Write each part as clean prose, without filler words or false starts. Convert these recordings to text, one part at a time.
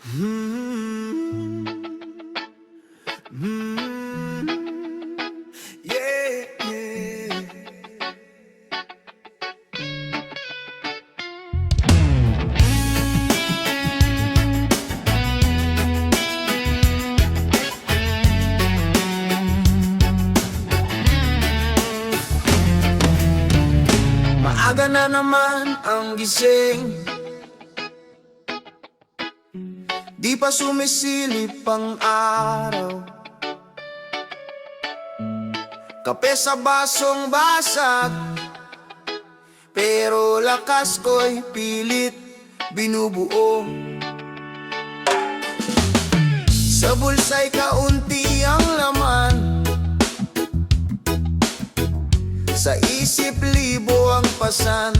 Mm, mm, yeah, yeah. Maaga na naman ang gising, di pa sumisilip ang araw. Kape sa basong basag, pero lakas ko'y pilit binubuo. Sa bulsa'y kaunti ang laman, sa isip libo ang pasan.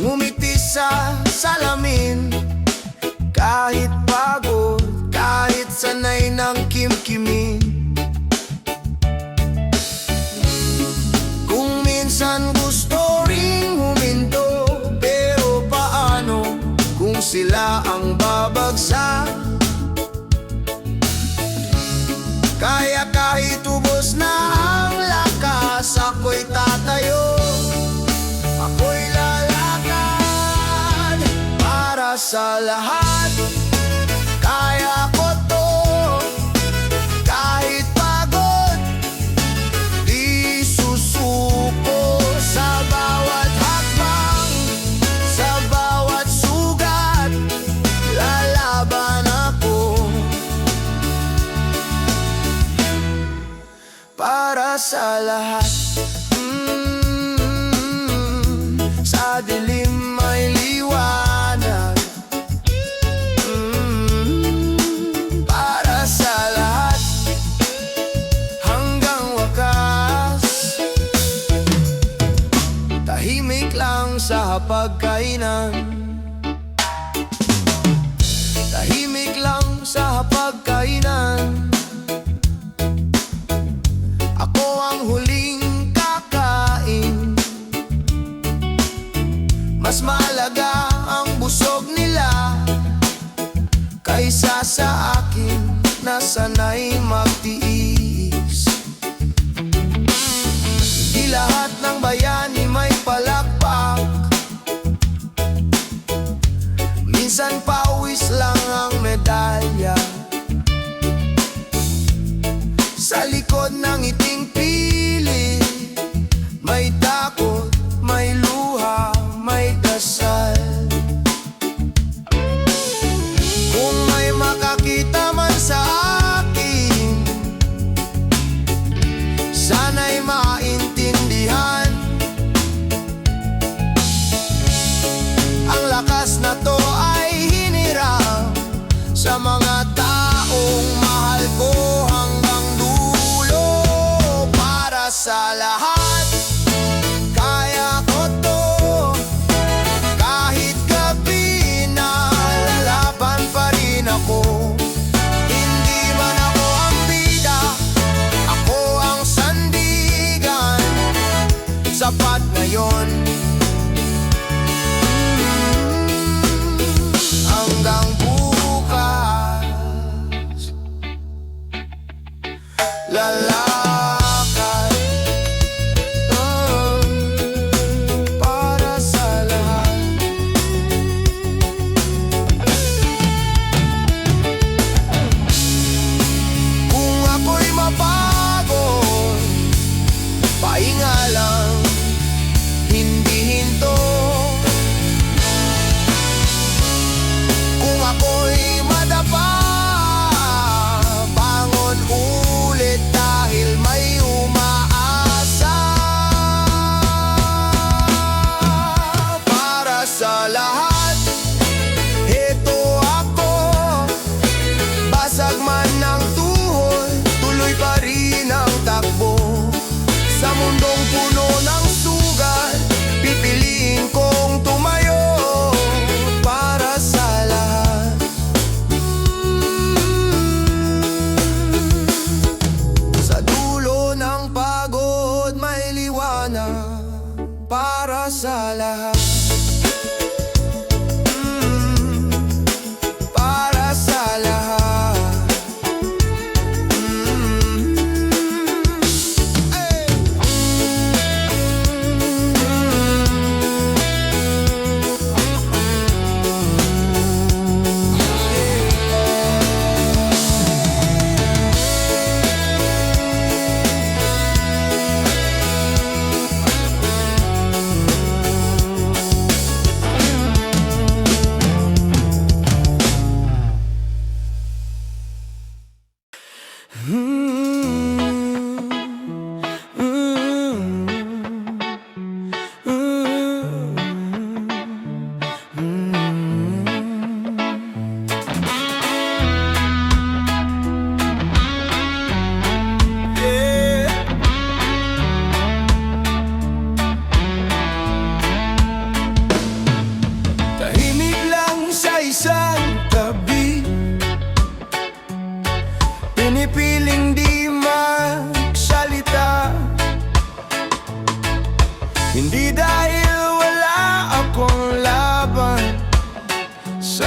Ngumiti sa salamin, kahit pagod, kahit sanay ng kimkimin. Kung minsan gusto ring huminto, pero paano kung sila ang babagsak? Kaya kahit ubos na ang lakas, ako'y tatayo, ako'y lalakad para sa lahat. Kaya ko to, kahit pagod, di susuko. Sa bawat hakbang, sa bawat sugat, lalaban ako para sa lahat. Sa dilim may liwanag, para sa lahat hanggang wakas. Tahimik lang sa hapagkainan, tahimik lang sa hapagkainan. Ako ang huling kakain, mas mahalaga ang busog nila kaysa sa akin na sanay magtiis. Di lahat ng bayani may palakpak, minsan pawis lang ang medalya. Sa likod ng iting pili, may takot, may luha, may dasal. Kung may makakita man sa akin, sana'y maintindihan. Ang lakas na to ay hiniram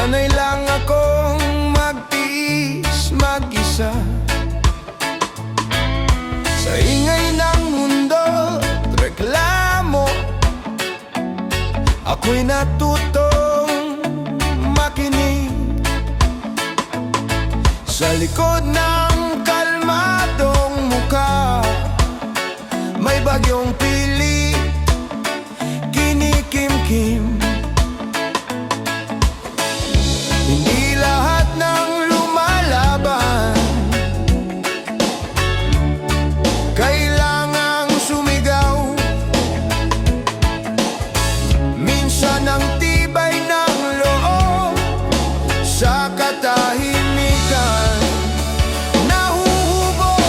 Sanay lang akong magtiis mag-isa sa ingay ng mundo, reklamo. Ako'y natutong makinig sa likod ng kalmadong mukha. May bagyong pili, kinikimkim. Hindi lahat ng lumalaban kailangang sumigaw. Minsan ang tibay ng loob sa katahimikan nahuhubog.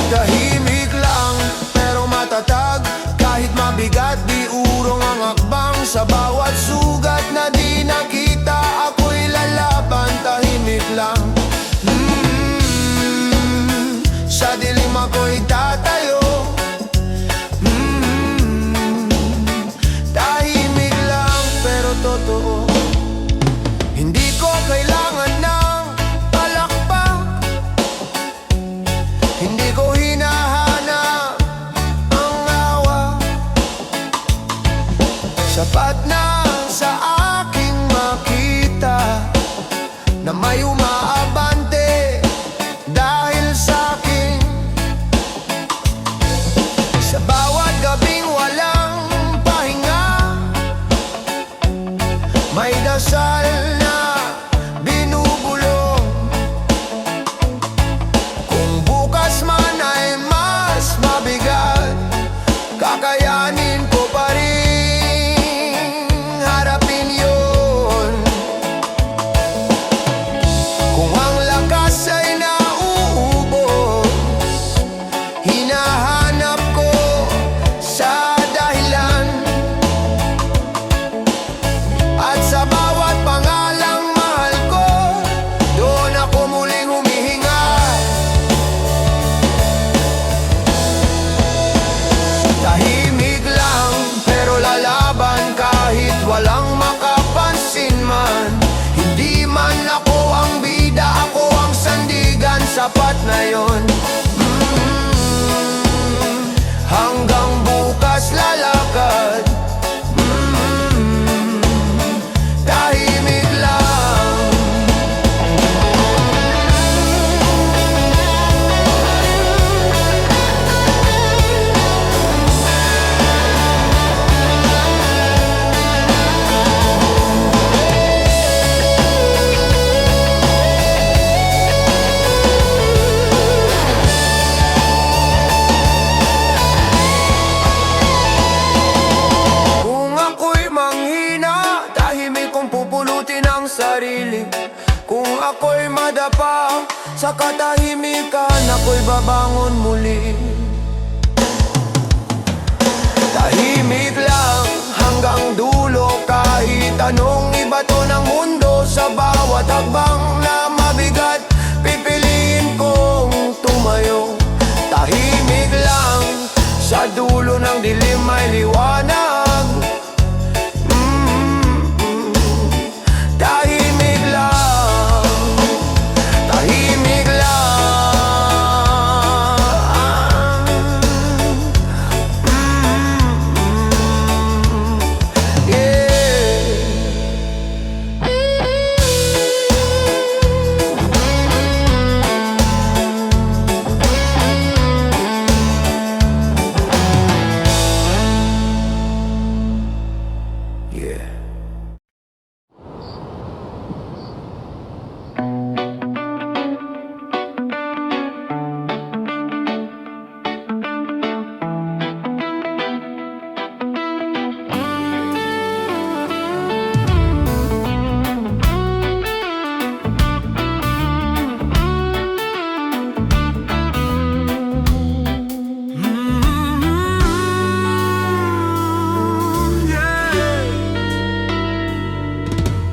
Tahimik lang pero matatag, kahit mabigat di urong ang hakbang. Sa bawat sugat na di nakita, ako'y lalaban. Tahimik lang, sa dilim ako'y tatayo. Tahimik lang pero totoo. Hindi ko kailangan ng palakpak, hindi ko hinahanap ang awa. Sapat na sa aking makita na may umaabante dahil sa'kin. Sa bawat gabing walang pahinga, may dasal na binubulong. Kung bukas man ay mas mabigat, kakayanin ko pa rin harapin yun. Kung ang lakas ay nauubos, hinahanap ko sa dahilan. At sa bawat pangalang mahal ko, doon ako muling humihinga. Tahimik lang pero lalaban kahit walang makapansin man. Hindi man ako ang bida, ako ang sandigan. Sapat na yon. Hanggang bukas lalakad. Tahimik lang. Kung ako'y manghina, tahimik kong pupulutin ang sarili. Kung ako'y madapa sa katahimikan, ako'y babangon muli. Tahimik lang hanggang dulo, kahit anong ibato ng mundo. Sa bawat hakbang na mabigat, pipiliin kong tumayo. Tahimik lang, sa dulo ng dilim may liwanag. Tahimik lang, tahimik lang. Yeah.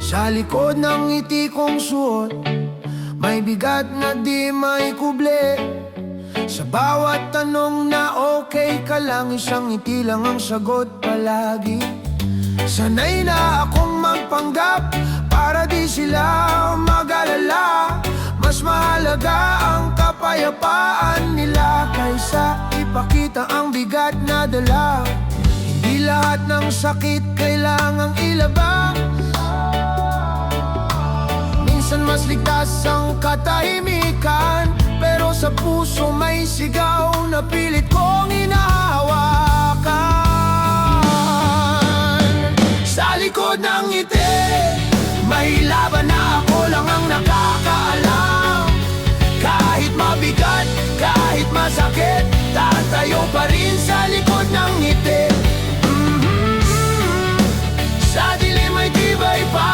Sa likod ng ngiti kong suot, may bigat na di may kuble. Sa bawat tanong na okay ka lang, isang ngiti lang ang sagot palagi. Sanay na akong panggap para di sila mag-alala. Mas mahalaga ang kapayapaan nila kaysa ipakita ang bigat na dala. Hindi lahat ng sakit kailangang ilabas. Minsan mas ligtas ang katahimikan, pero sa puso may sigaw na pilit kong hinahawakan. Sa likod ng ngiti, may laban na ako lang ang nakakaalam. Kahit mabigat, kahit masakit, tatayo pa rin sa likod ng ngiti. Sa dilim ay tibay pa.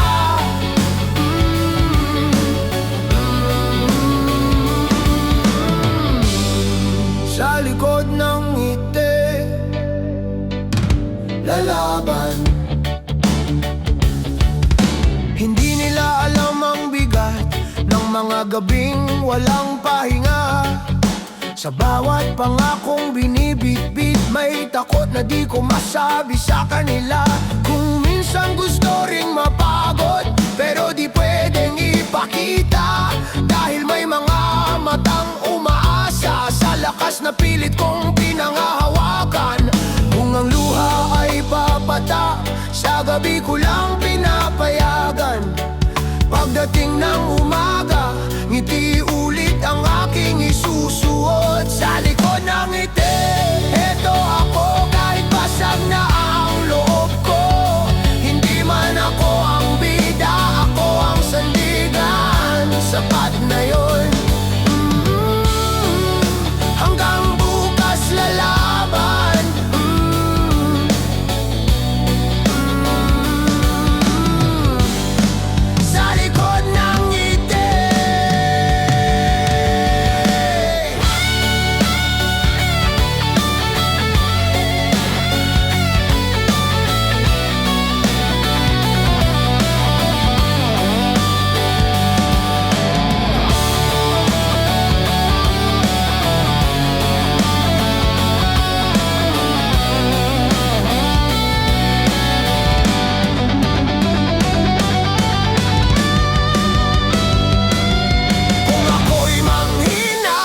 Sa likod ng ngiti, lalaban. Hindi nila alam ang bigat ng mga gabing walang pahinga. Sa bawat pangakong binibitbit, may takot na di ko masabi sa kanila. Kung minsan gusto ring mapagod, pero di pwedeng ipakita, dahil may mga matang umaasa sa lakas na pilit kong pinangahawakan. Kung ang luha ay papata, sa gabi ko lang pinapayagan. Pagdating ng umaga, ngiti ulit ang aking isusuot. Sa likod ng ngiti, eto ako kahit basag na ang loob ko. Hindi man ako ang bida, ako ang sandigan. Sapat na yun. Hanggang bukas lalaban. Sa likod ng ngiti. Kung ako'y manghina,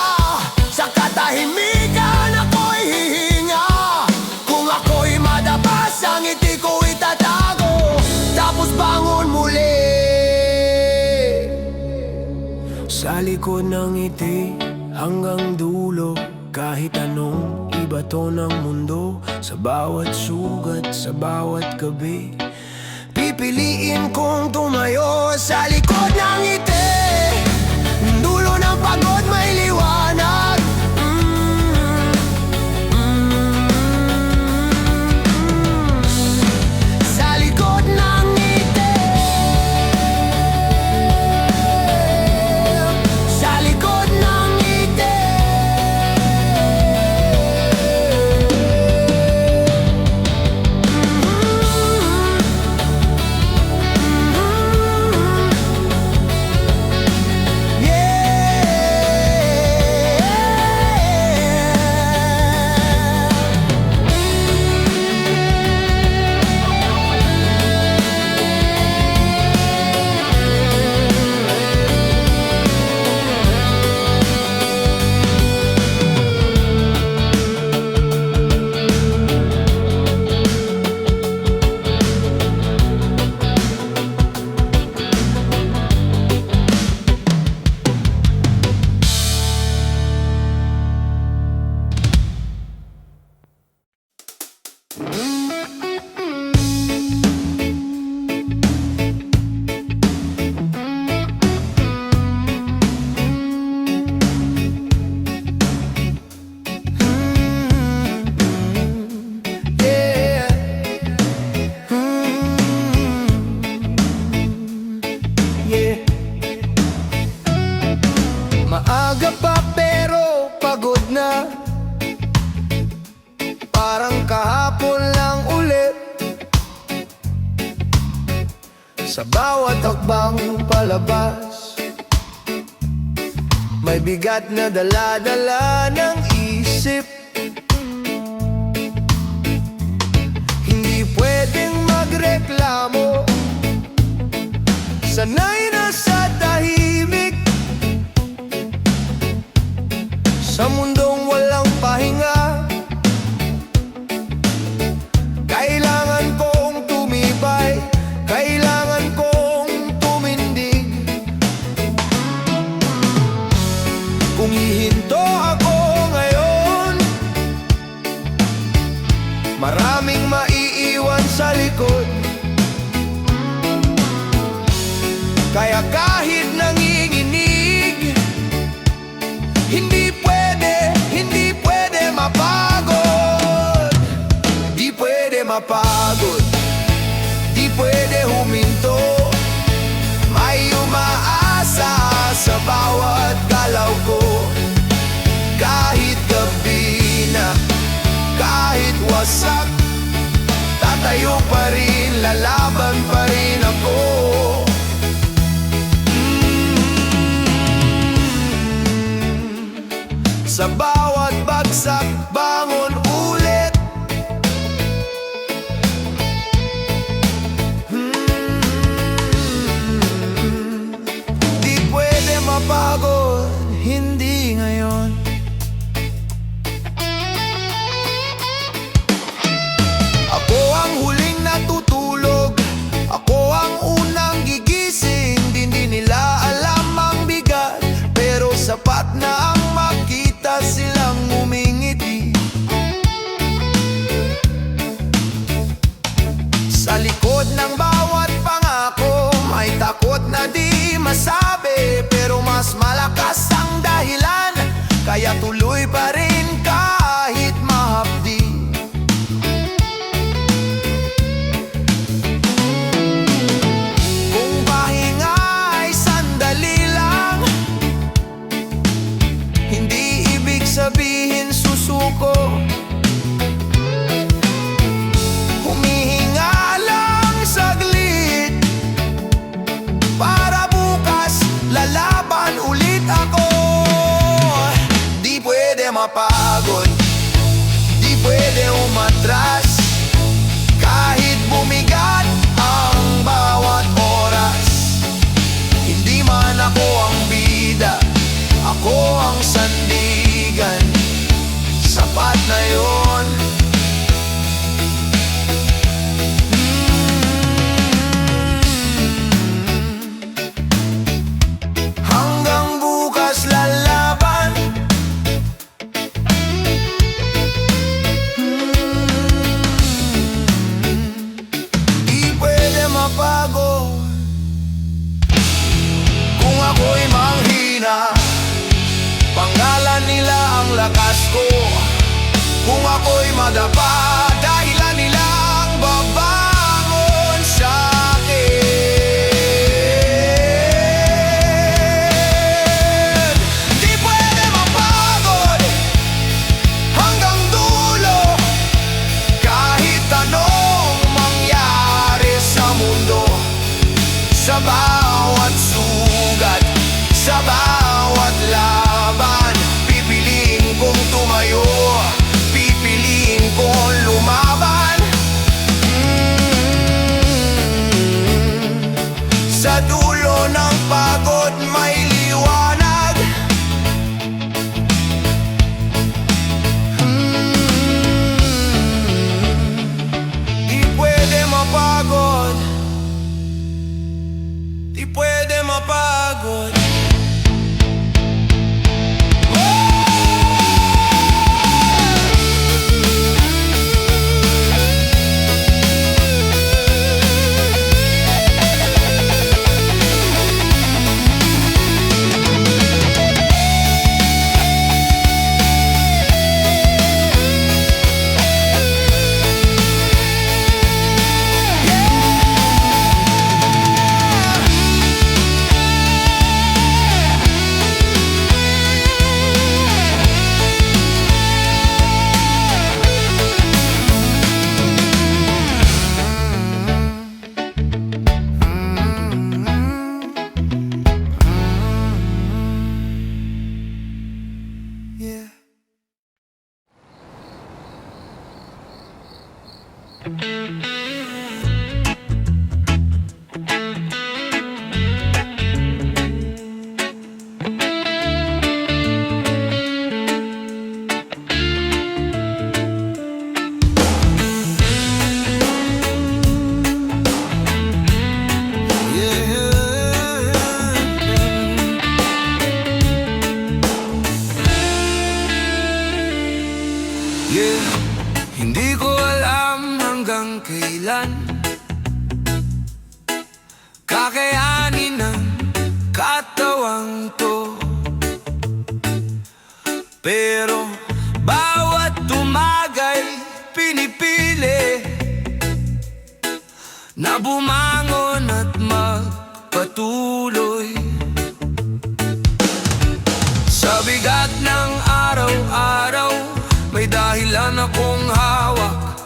sa katahimikan ako'y hihinga. Kung ako'y madapa, sa ngiti ko itatago, tapos bangon muli. Sa likod ng ngiti hanggang dulo, kahit anong ibato ng mundo. Sa bawat sugat, sa bawat gabi, pipiliin kong tumayo. Sa likod ng ngiti, dulo ng pagod may liwanag. Sa likod ng ngiti, sa likod ng ngiti. Maaga pa pero pagod na, parang kahapon lang ulit. Sa bawat hakbang palabas, may bigat na dala-dala ng isip. Hindi pwedeng magreklamo Kaya kahit nanginginig, hindi pwede mapagod. Di pwede mapagod, di pwede huminto. May umaasa sa bawat galaw ko. Kahit gabi na, kahit wasak, tatayo pa rin, lalaban pa rin ako. Sa bawat bagsak, bangon ulit. Di pwede mapagod, hindi ngayon. Ako ang huling natutulog, ako ang unang gigising. Di nila alam ang bigat, pero sapat na ang makita silang umingiti. Sa likod ng bawat pangako, may takot na di masabi, pero mas malakas ang dahilan, kaya tuloy pa rin kahit mahapdi. Kung pahinga ay sandali lang, hindi ibig sabihin susuko. Humihinga lang saglit, para bukas lalaban ulit ako. Di pwede mapagod, di pwede umatras, kahit bumigat ang bawat oras. Hindi man ako ang bida, ako ang sandigan, sapat na yun. Hanggang bukas lalaban. Di pwede mapagod. Kung ako'y manghina, pangalan nila ang lakas ko. Kung ako'y madapa, dahilan nilang babangon sa'kin. Di pwede mapagod hanggang dulo, kahit anong mangyari sa mundo. Sa bawat sugat, sa bawat laban, pipiliin kong tumayo, pipiliin kong lumaban. Sa dulo ng pagod may liwanag. Di pwede mapagod, di pwede mapagod. Yeah. Yeah, hindi ko alam hanggang kailan kakayanin ang na bumangon at magpatuloy. Sa bigat ng araw-araw, may dahilan akong hawak.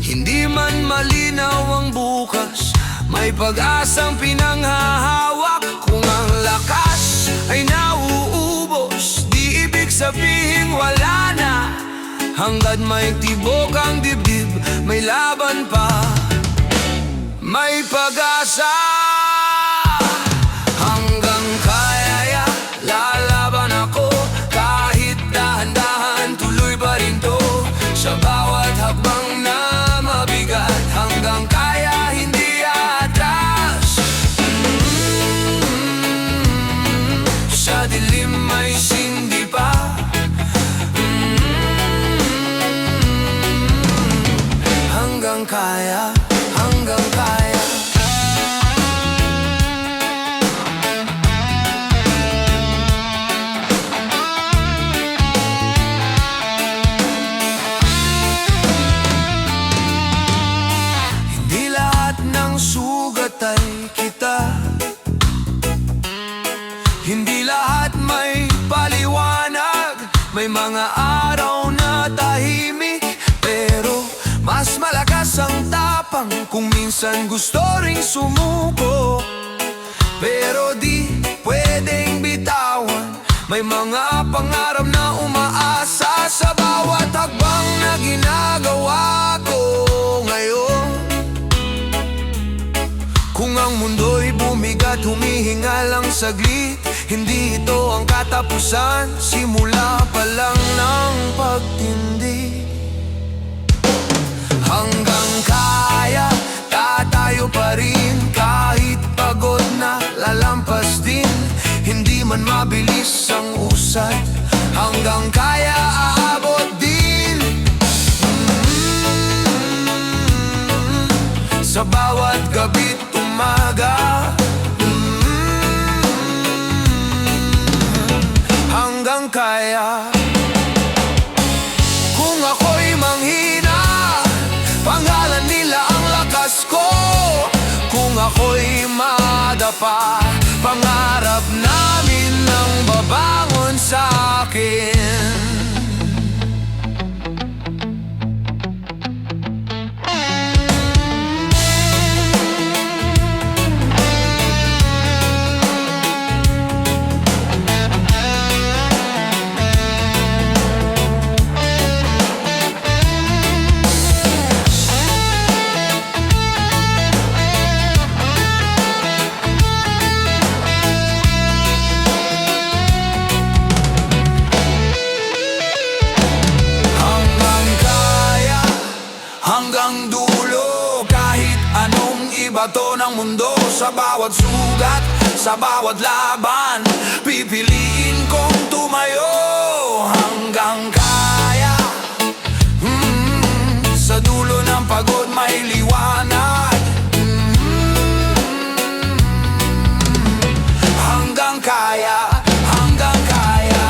Hindi man malinaw ang bukas, may pag-asang pinanghahawak. Kung ang lakas ay nauubos, di ibig sabihin wala na. Hangga't may tibok ang dibdib, may laban pa, may pag-asa. Hanggang kaya, lalaban ako. Kahit dahan-dahan, tuloy pa rin to. Sa bawat hakbang na mabigat, hanggang kaya, hindi atras. Sa dilim may sindi pa. Hanggang kaya, hanggang kaya. Hindi lahat ng sugat ay kita, hindi lahat may paliwanag. May mga araw na tahimik, pero mas malakas ang tapang. Kung minsan gusto ring sumuko, pero di pwedeng bitawan. May mga pangarap na umaasa sa bawat hakbang na ginagawa ko ngayon. Kung ang mundo'y bumigat, humihinga lang saglit. Hindi ito ang katapusan, simula pa lang ng pagtindi. Hanggang kaya, tatayo pa rin. Kahit pagod na, lalampas din. Hindi man mabilis ang usad, hanggang kaya, aabot din. Sa bawat gabi't umaga, hanggang kaya. Kung ako'y manghina, pangalan nila ang lakas ko. Kung ako'y madapa, pangarap namin ang babangon sa akin. Hanggang dulo, kahit anong ibato ng mundo. Sa bawat sugat, sa bawat laban, pipiliin kong tumayo. Hanggang kaya, sa dulo ng pagod may liwanag. Hanggang kaya, hanggang kaya.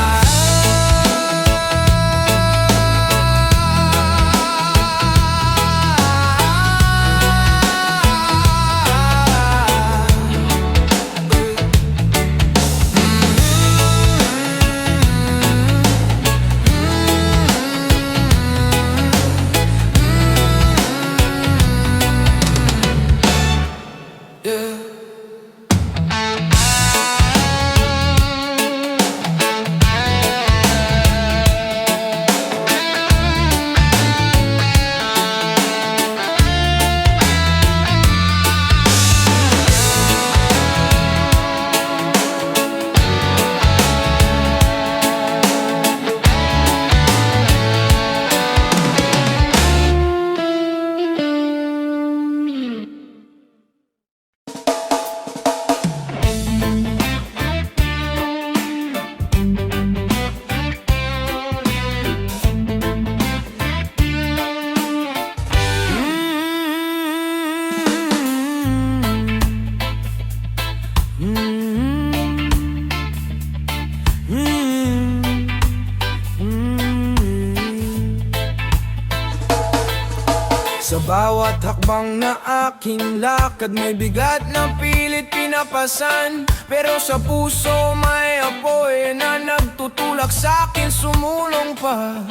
bawat hakbang na aking lakad, may bigat na pilit pinapasan. Pero sa puso may apoy na nagtutulak sa'kin sumulong pa.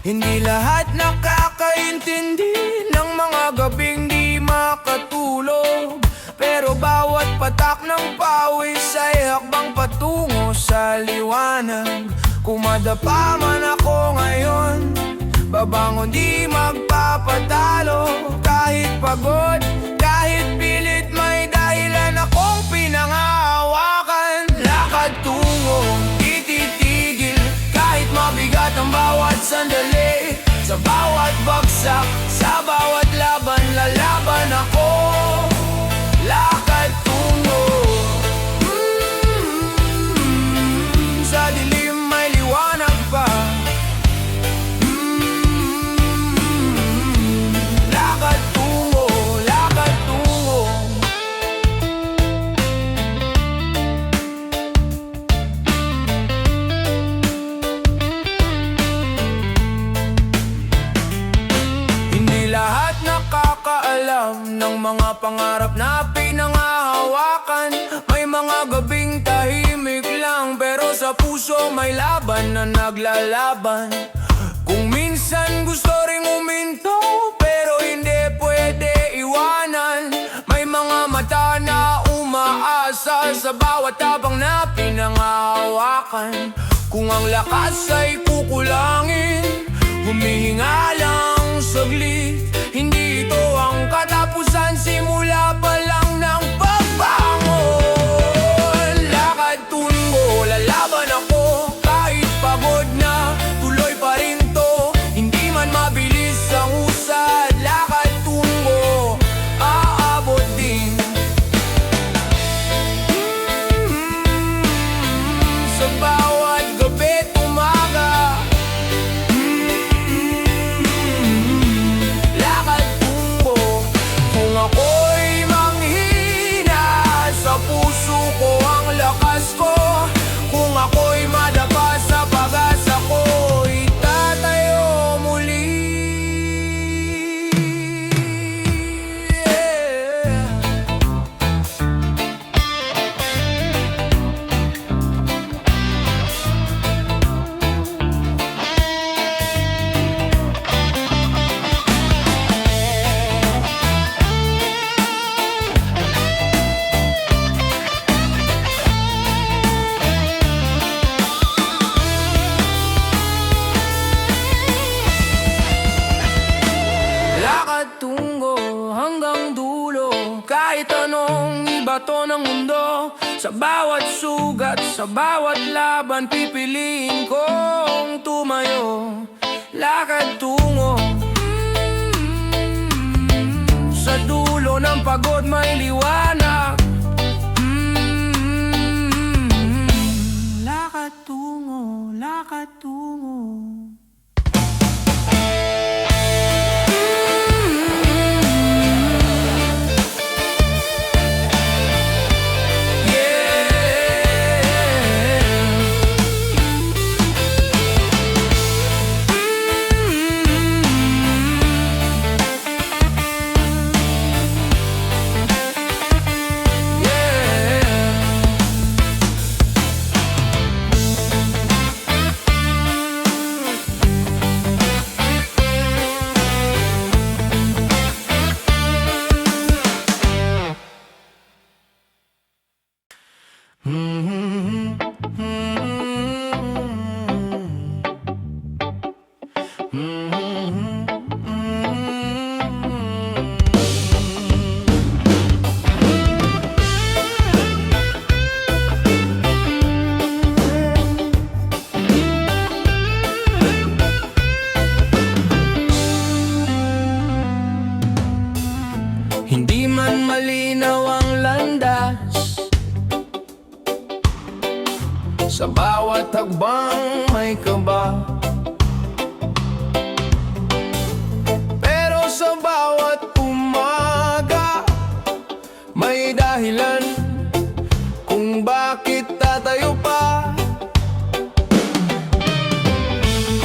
Hindi lahat nakakaintindi ng mga gabing di makatulog, pero bawat patak ng pawis ay hakbang patungo sa liwanag. Kung madapa man ako ngayon, babangon di magpapatalo. Kahit pagod, kahit pilit, may dahilan akong pinangahawakan. Lakad tungo, di titigil, kahit mabigat ang bawat sandali. Sa bawat bagsak, sa bawat laban, lalaban ako. Lakad tungo, sa dilim may liwanag pa. Lakad tungo, lakad tungo. Hindi lahat nakakaalam ng mga pangarap na pinangahawakan. May mga gabing tahimik lang, pero sa puso may laban na naglalaban. Kung minsan gusto ring uminto, pero hindi pwede iwanan. May mga mata na umaasa sa bawat tabang na pinangahawakan. Kung ang lakas ay kukulangin, humihinga lang saglit. Hindi ito ang katapusan, simula pa lang ng pagbangon. Lakad tungo, lalaban ako. Kahit pagod na, tuloy pa rin to. Hindi man mabilis ang usad, lakad tungo, aabot din. Sa bawat gabi't umaga, lakad tungo. Kung ako'y manghina, sa puso ko ang lakas ko. Kung ako'y madapa sa pag-asa ko, itatayo muli. Lakad tungo hanggang dulo, kahit anong ibato ng mundo. Sa bawat sugat, sa bawat laban, pipiliin kong tumayo. Lakad tungo, sa dulo ng pagod may liwanag. Lakad tungo, lakad tungo. Hindi man malinaw ang landas, sa bawat hakbang may kaba. Pero sa bawat umaga, may dahilan kung bakit tatayo pa.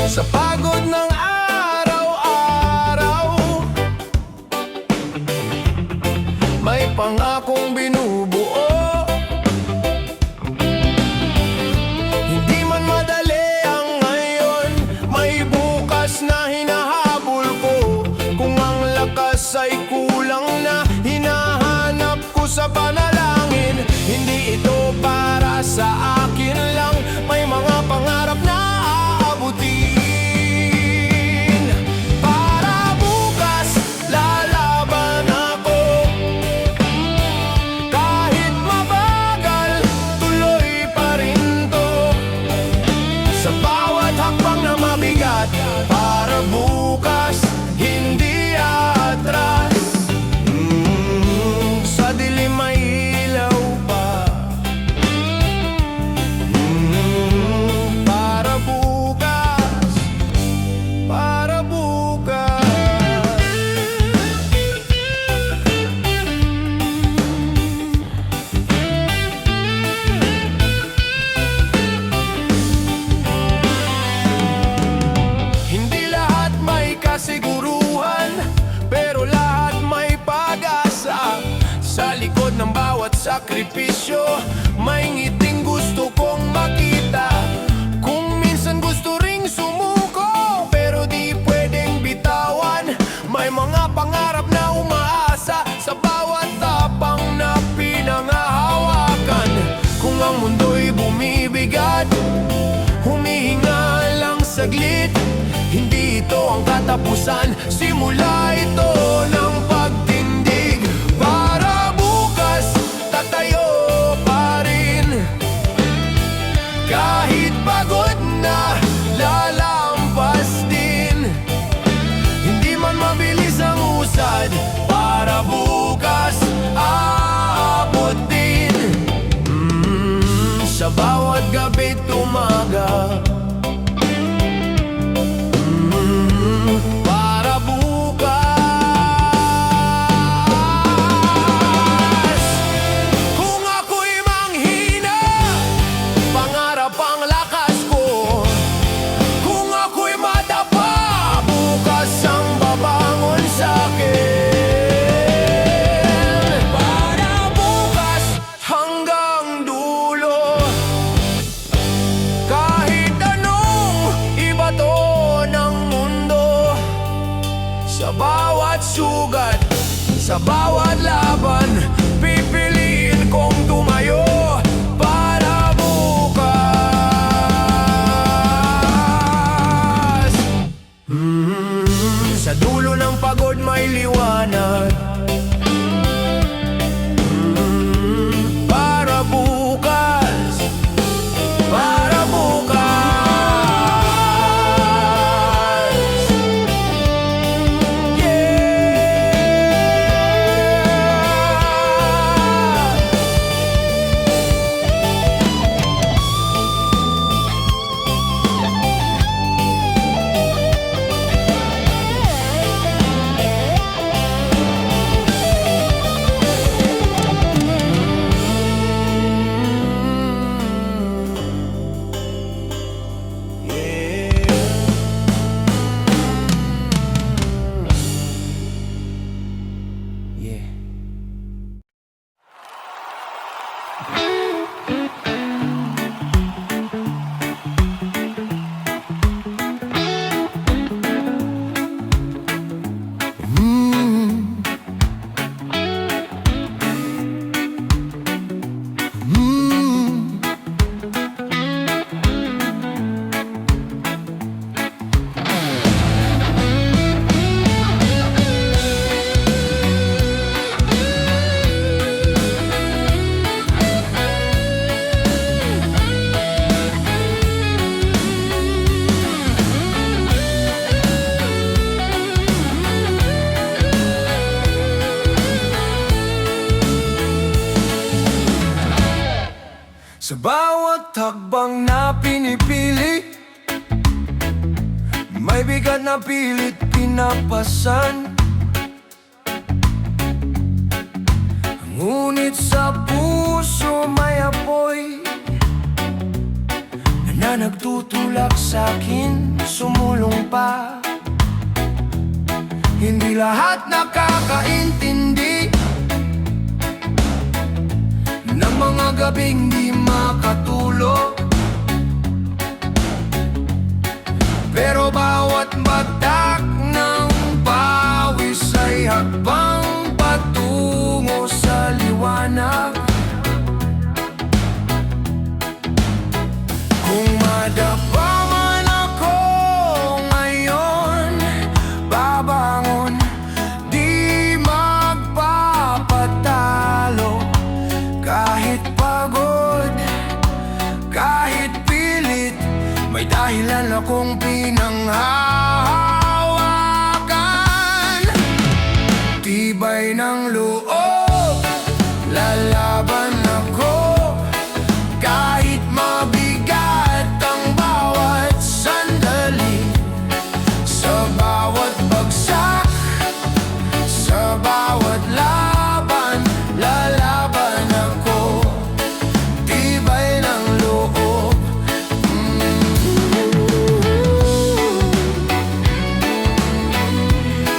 Sa pagod ng araw-araw, kong binubuo. Hindi man madali ang ngayon, may bukas na hinahabol ko. Kung ang lakas ay kulang na, hinahanap ko sa panalangin. Hindi ito para sa akin lang, may mga pangarap na aabutin. Para bukas, lalaban ako. Kahit mabagal, tuloy pa rin to. Sa bawat hakbang na mabigat, para bukas, hindi atras. Sa dilim may ilaw pa. Para bukas, para bukas. Hindi lahat may kasiguruhan, pero lahat may pag-asa. Sa likod ng bawat sakripisyo, may ngiting gusto kong makita. Kung minsan gusto ring sumuko, pero di pwedeng bitawan. May mga pangarap na umaasa sa bawat tapang na pinangahawakan. Kung ang mundo'y bumibigat, humihinga lang saglit. Hindi ito ang katapusan, simula ito ng pagtindig. Para bukas, tatayo pa rin. Kahit pagod na, lalampas din. Hindi man mabilis ang usad, para bukas, aabot din. Sa bawat gabi't umaga, para bukas. Kung ako'y manghina, pangarap ang lakas ko. Kung ako'y madapa, bukas ang babangon sa'kin. Para bukas hanggang dulo, kahit anong ibato ng mundo. Sa bawat sugat, sa bawat laban, pipiliin kong tumayo. Para bukas. Sa dulo ng pagod may liwanag. Para bukas, para bukas. Sa bawat hakbang na pinipili, may bigat na pilit pinapasan. Ngunit sa puso may apoy na nagtutulak sa'kin, sumulong pa. Hindi lahat nakakaintindi, gabing di makatulog. Pero bawat batak ng pawis ay hakbang patungo sa liwanag. Kung madapa man ako ngayon, babangon, di magpapatalo. Kahit pagod, kahit pilit, may dahilan akong pinanghahawakan. Tibay ng loob, lalaban ako. Kahit mabigat ang bawat sandali, sa bawat bagsak, sa bawat laban, lalaban ako. Tibay ng loob.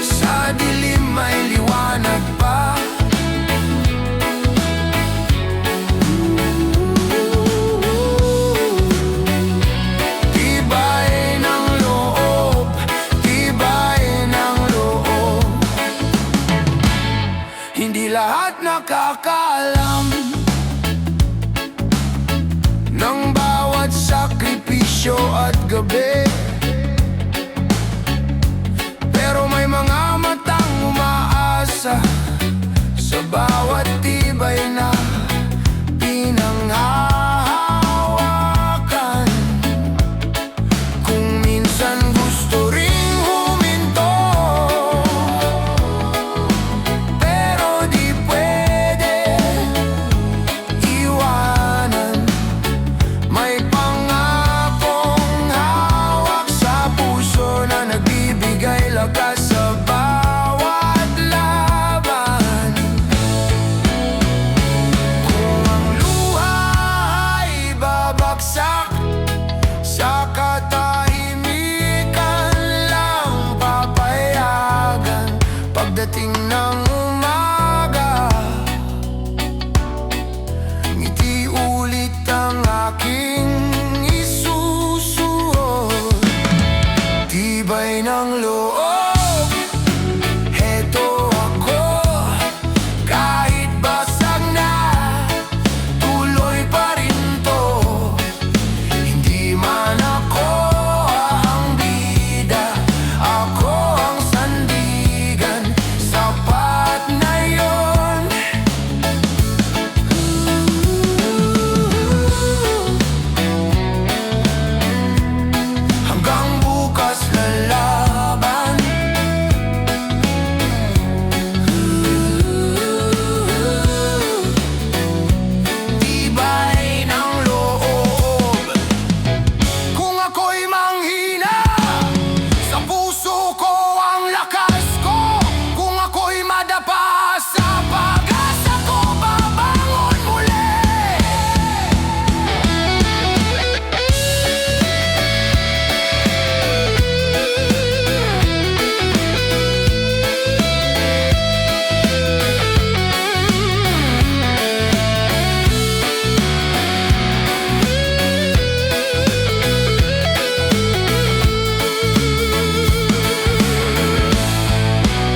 Sa dilim may liwanag pa. Tibay ng loob, tibay ng loob. Hindi lahat nakakaalam ng bawat sakripisyo at gabi. Pero may mga matang umaasa sa bawat tibay na pinanghahawakan. Kung minsan gusto ring huminto, pero di pwede iwanan. May pangakong hawak sa puso na nagbibigay lakas sa bawat laban. Kung ang luha ay babagsak, sa katahimikan lang papayagan. Pagdating ng umaga, ngiti ulit ang aking isusuot. Tibay ng loob, heto ako. Kahit basag na, tuloy pa rin to. Hindi man ako ang bida, ako ang sandigan. Sapat na yun. Hanggang bukas lalaban. Tibay ng loob. Kung ako'y manghina, sa puso ko ang lakas ko. Kung ako'y madapa, sa pag-asa ko babangon muli.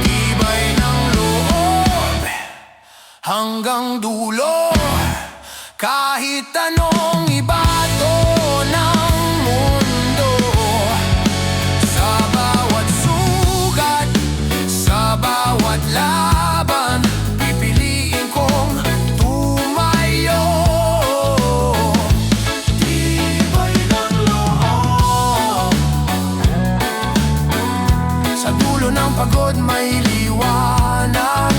Tibay ng loob, hanggang dulo. Kahit anong ibato ng mundo, sa bawat sugat, sa bawat laban, pipiliin kong tumayo. Tibay ng loob, sa dulo ng pagod may liwanag.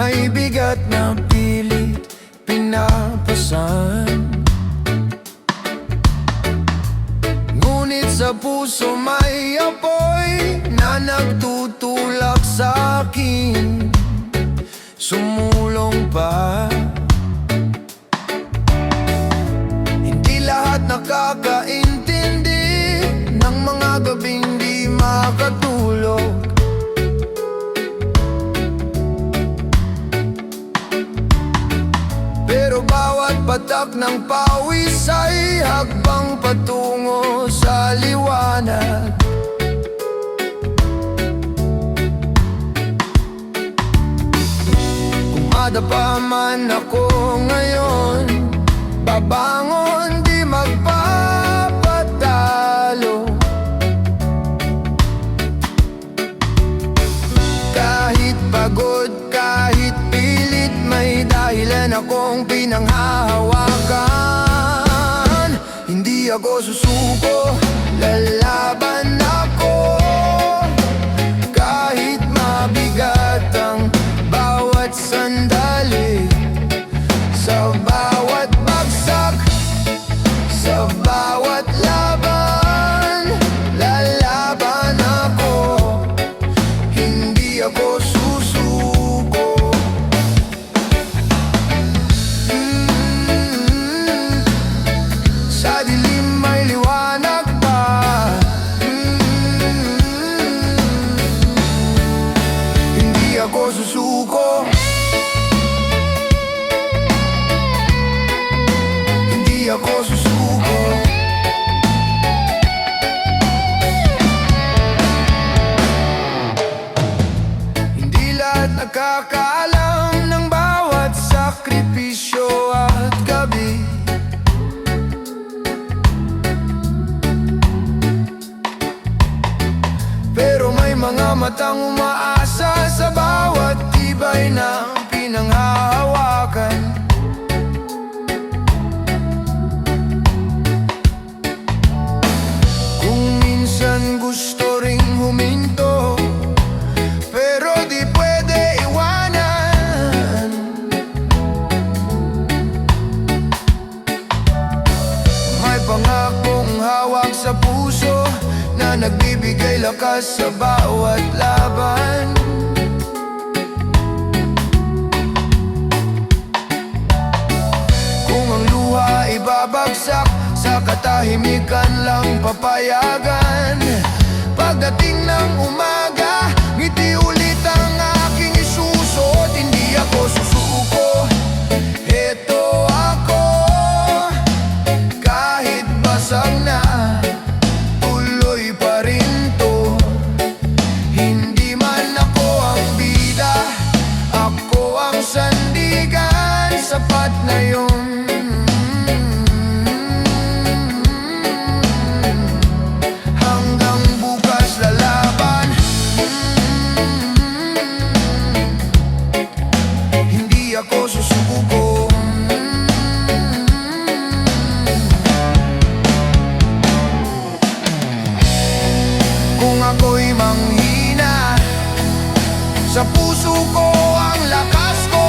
may bigat na pilit pinapasan. Ngunit sa puso may apoy na nagtutulak sa akin, sumulong pa. Hindi lahat nakakaintindi ng mga gabing di makatulog. Pero bawat patak ng pawis ay hakbang patungo sa liwanag. Kung madapa man ako ngayon, babangon di magpapatalo. Kahit pagod, kahit pilit, may dahilan akong pinanghahawakan. Hindi ako susuko, lalaban ako. Kahit mabigat ang bawat sandali, sa bawat bagsak, sa bawat laban, lalaban ako. Hindi ako susuko. Sa dilim may liwanag pa. Hindi ako susuko. Hindi ako susuko. Hindi lahat nakakaalam ng bawat sakripisyo at gabi. Pero may mga matang umaasa sa bawat tibay na pinanghahawakan. Kung minsan gusto ring huminto, pero di pwede iwanan. May pangakong hawak sa puso na nagbibigay lakas sa bawat laban. Kung ang luha ibabagsak, sa katahimikan lang papayagan. Pagdating ng umaga, ngiti ulit ang aking isusot. Hindi ako susuko, eto ako. Kahit basag na, tuloy pa rin to. Hindi man ako ang bida, ako ang sandigan. Sapat na yun. Hanggang bukas lalaban. Hindi ako susuko. Kung ako'y manghina, sa puso ko ang lakas ko.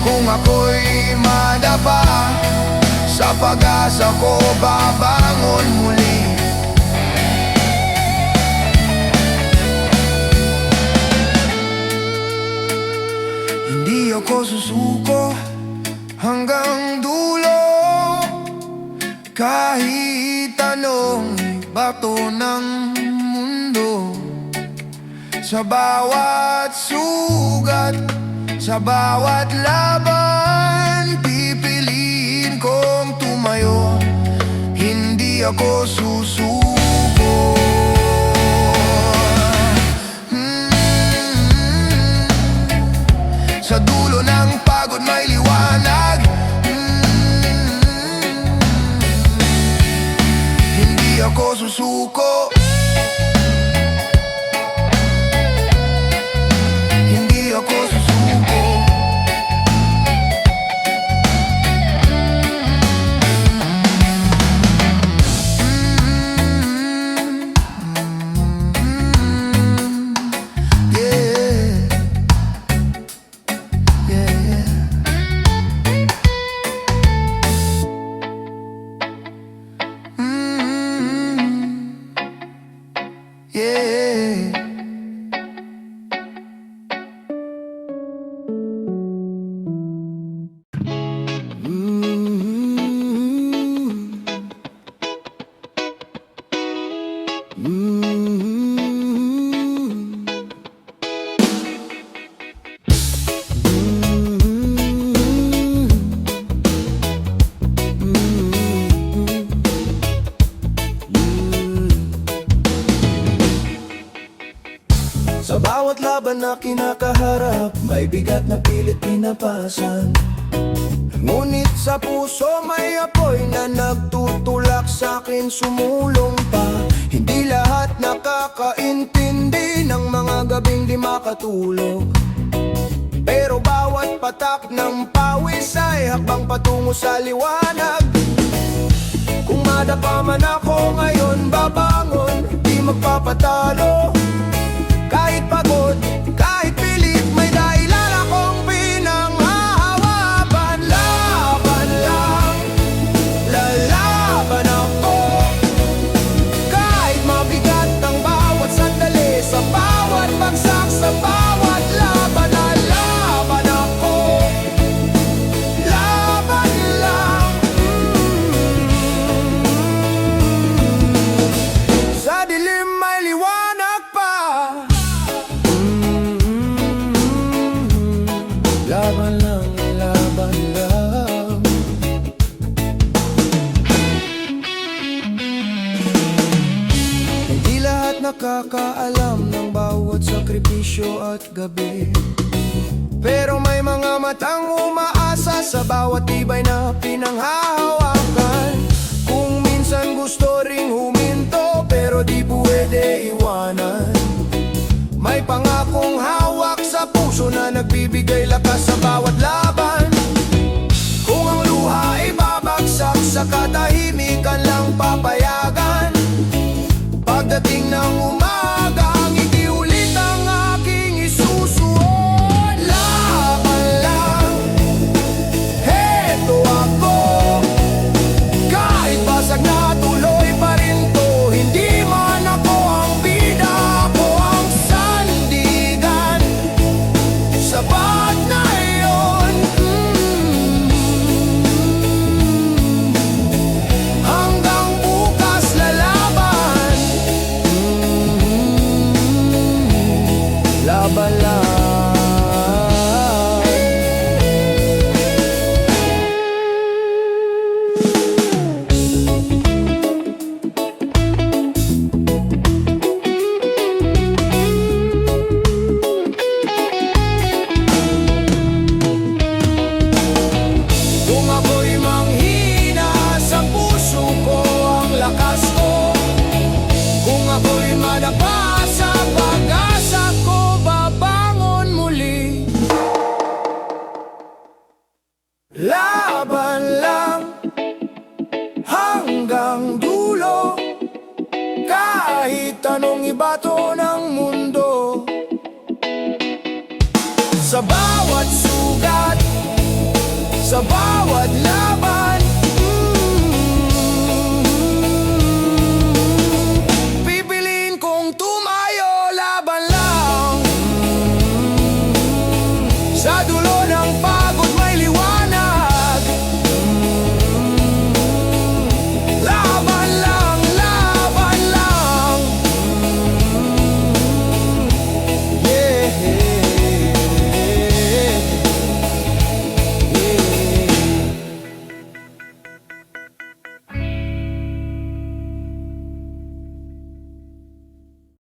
Kung ako'y madapa, sa pag-asa ko babangon muli. Hindi ako susuko hanggang dulo. Kahit anong bato ng mundo, sa bawat sugat, sa bawat laban, pipiliin kong tumayo. Hindi ako susuko. Sa dulo ng pagod may liwanag. Hindi ako susuko. Hindi ako susuko. laban na kinakaharap, may bigat na pilit pinapasan. Ngunit sa puso may apoy na nagtutulak sa'kin sumulong pa. Hindi lahat nakakaintindi ng mga gabing di makatulog, pero bawat patak ng pawis ay hakbang patungo sa liwanag. Kung madapa man ako ngayon babangon, di magpapatalo. Kahit pagod, kahit pilit, may dahilan akong pinanghahawapan. Laban lang, lalaban ako. Kahit mabigat ang bawat sandali, sa bawat bagsak, sa bawat laban, lalaban ako. Laban lang. Sa dilim may liwanag pa. Laban lang, laban lang. Hindi lahat nakakaalam ng bawat sakripisyo at gabi, pero may mga matang umaasa sa bawat tibay na pinanghahawakan. Kung minsan gusto ring huminto, pero di pwede iwanan. May pangakong hawak sa puso na nagbibigay lakas sa bawat laban. Kung ang luha ay babagsak, sa katahimikan lang papayagan. Pagdating ng umaga, ang ngiti ulit ang aking isusuot. Laban lang, heto ako. Kahit basag na tuloy pa rin to, hindi man ako ang bida, ako ang sandigan. Sapat na iyon. Hanggang bukas lalaban. Laban lang. Kung ako'y manghina, sa puso ko ang lakas ko. Kung ako'y madapa, sa pag-asa ko babangon muli. Laban lang hanggang dulo, kahit anong ibato ng mundo. Sa bawat sugat, sa bawat